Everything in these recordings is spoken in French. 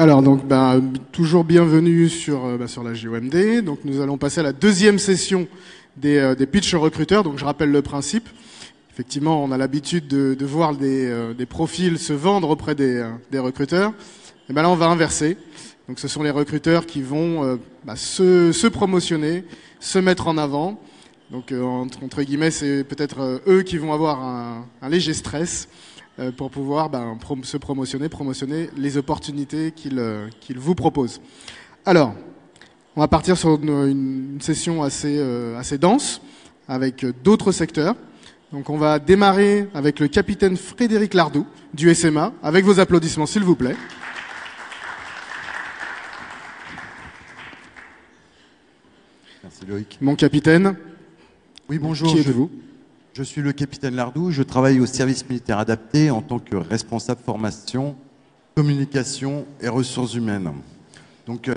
Alors, donc, toujours bienvenue sur la JOMD. Donc, nous allons passer à la deuxième session des pitchs recruteurs. Donc, je rappelle le principe. Effectivement, on a l'habitude de voir des profils se vendre auprès des recruteurs. Et ben là, on va inverser. Donc, ce sont les recruteurs qui vont se promotionner, se mettre en avant. Donc, entre guillemets, c'est peut-être eux qui vont avoir un léger stress pour pouvoir se promotionner les opportunités qu'ils vous proposent. Alors, on va partir sur une session assez dense avec d'autres secteurs. Donc, on va démarrer avec le capitaine Frédéric Lardou du SMA, avec vos applaudissements, s'il vous plaît. Merci Loïc. Mon capitaine, oui, bonjour. Qui êtes-vous ? Je suis le capitaine Lardou, je travaille au service militaire adapté en tant que responsable formation, communication et ressources humaines. Donc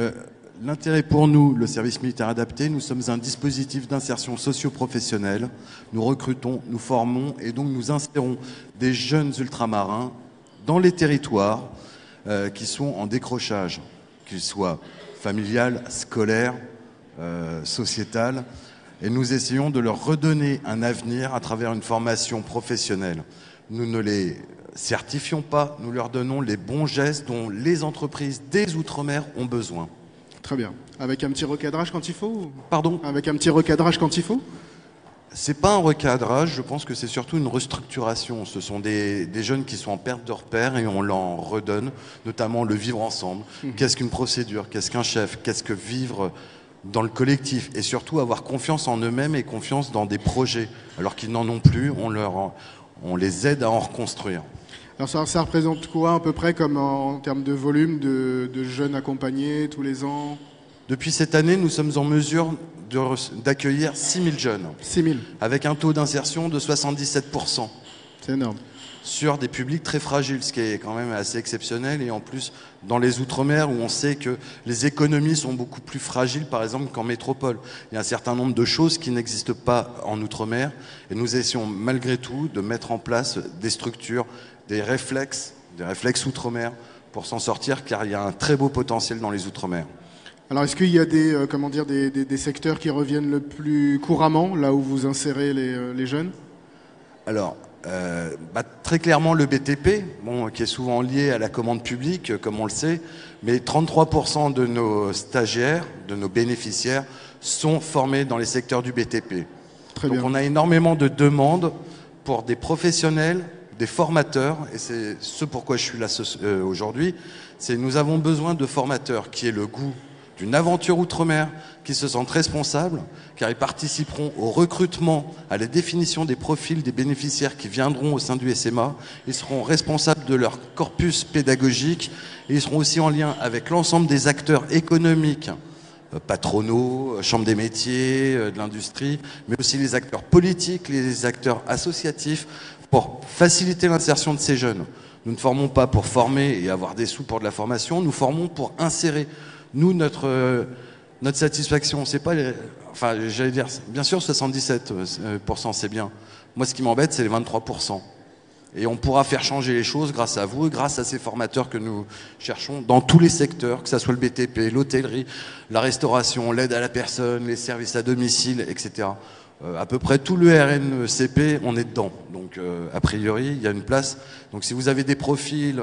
l'intérêt pour nous, le service militaire adapté, nous sommes un dispositif d'insertion socio-professionnelle. Nous recrutons, nous formons et donc nous insérons des jeunes ultramarins dans les territoires qui sont en décrochage, qu'ils soient familial, scolaire, sociétal. Et nous essayons de leur redonner un avenir à travers une formation professionnelle. Nous ne les certifions pas, nous leur donnons les bons gestes dont les entreprises des Outre-mer ont besoin. Très bien. Avec un petit recadrage quand il faut ? Pardon ? Avec un petit recadrage quand il faut ? C'est pas un recadrage, je pense que c'est surtout une restructuration. Ce sont des jeunes qui sont en perte de repères et on leur redonne, notamment le vivre ensemble. Qu'est-ce qu'une procédure ? Qu'est-ce qu'un chef ? Qu'est-ce que vivre dans le collectif, et surtout avoir confiance en eux-mêmes et confiance dans des projets. Alors qu'ils n'en ont plus, on les aide à en reconstruire. Alors ça représente quoi à peu près comme en termes de volume de jeunes accompagnés tous les ans ? Depuis cette année, nous sommes en mesure d'accueillir 6 000 jeunes. 6 000. Avec un taux d'insertion de 77%. C'est énorme. Sur des publics très fragiles, ce qui est quand même assez exceptionnel. Et en plus, dans les Outre-mer, où on sait que les économies sont beaucoup plus fragiles, par exemple, qu'en métropole. Il y a un certain nombre de choses qui n'existent pas en Outre-mer. Et nous essayons, malgré tout, de mettre en place des structures, des réflexes Outre-mer, pour s'en sortir, car il y a un très beau potentiel dans les Outre-mer. Alors, est-ce qu'il y a des secteurs qui reviennent le plus couramment, là où vous insérez les jeunes ? Alors, très clairement le BTP, qui est souvent lié à la commande publique, comme on le sait, mais 33% de nos stagiaires, de nos bénéficiaires, sont formés dans les secteurs du BTP. Très Donc bien. on a énormément de demandes pour des professionnels, des formateurs, et c'est ce pourquoi je suis là aujourd'hui, c'est nous avons besoin de formateurs qui aient le goût d'une aventure outre-mer, qui se sentent responsables, car ils participeront au recrutement, à la définition des profils des bénéficiaires qui viendront au sein du SMA. Ils seront responsables de leur corpus pédagogique et ils seront aussi en lien avec l'ensemble des acteurs économiques, patronaux, chambres des métiers, de l'industrie, mais aussi les acteurs politiques, les acteurs associatifs, pour faciliter l'insertion de ces jeunes. Nous ne formons pas pour former et avoir des sous pour de la formation, nous formons pour insérer. Nous, notre satisfaction, c'est pas... j'allais dire, bien sûr, 77%, c'est bien. Moi, ce qui m'embête, c'est les 23%. Et on pourra faire changer les choses grâce à vous et grâce à ces formateurs que nous cherchons dans tous les secteurs, que ce soit le BTP, l'hôtellerie, la restauration, l'aide à la personne, les services à domicile, etc. À peu près tout le RNCP, on est dedans. Donc, a priori, il y a une place. Donc, si vous avez des profils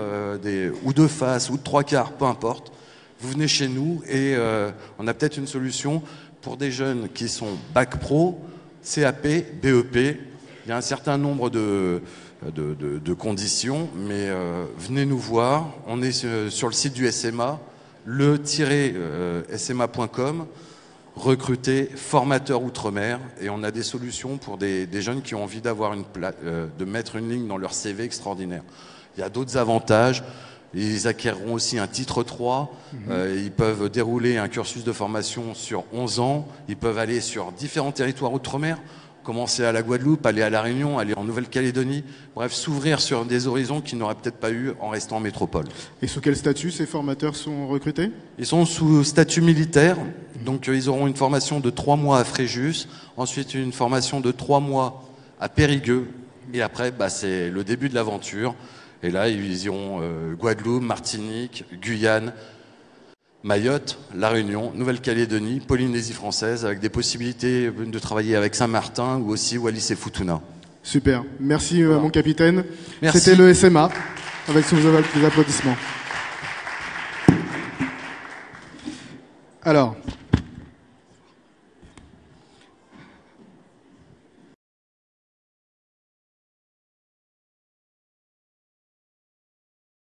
ou de face ou de trois quarts, peu importe, vous venez chez nous et on a peut-être une solution pour des jeunes qui sont bac pro, CAP, BEP. Il y a un certain nombre de conditions, mais venez nous voir. On est sur le site du SMA, le-sma.com, recruter formateur outre-mer, et on a des solutions pour des jeunes qui ont envie d'avoir de mettre une ligne dans leur CV extraordinaire. Il y a d'autres avantages. Ils acquerront aussi un titre 3, ils peuvent dérouler un cursus de formation sur 11 ans, ils peuvent aller sur différents territoires outre-mer, commencer à la Guadeloupe, aller à La Réunion, aller en Nouvelle-Calédonie, bref, s'ouvrir sur des horizons qu'ils n'auraient peut-être pas eu en restant en métropole. Et sous quel statut ces formateurs sont recrutés ? Ils sont sous statut militaire, donc ils auront une formation de 3 mois à Fréjus, ensuite une formation de 3 mois à Périgueux, et après, c'est le début de l'aventure. Et là, ils iront Guadeloupe, Martinique, Guyane, Mayotte, La Réunion, Nouvelle-Calédonie, Polynésie française, avec des possibilités de travailler avec Saint-Martin ou aussi Wallis et Futuna. Super. Merci, mon capitaine. Merci. C'était le SMA, avec sous vos applaudissements. Alors,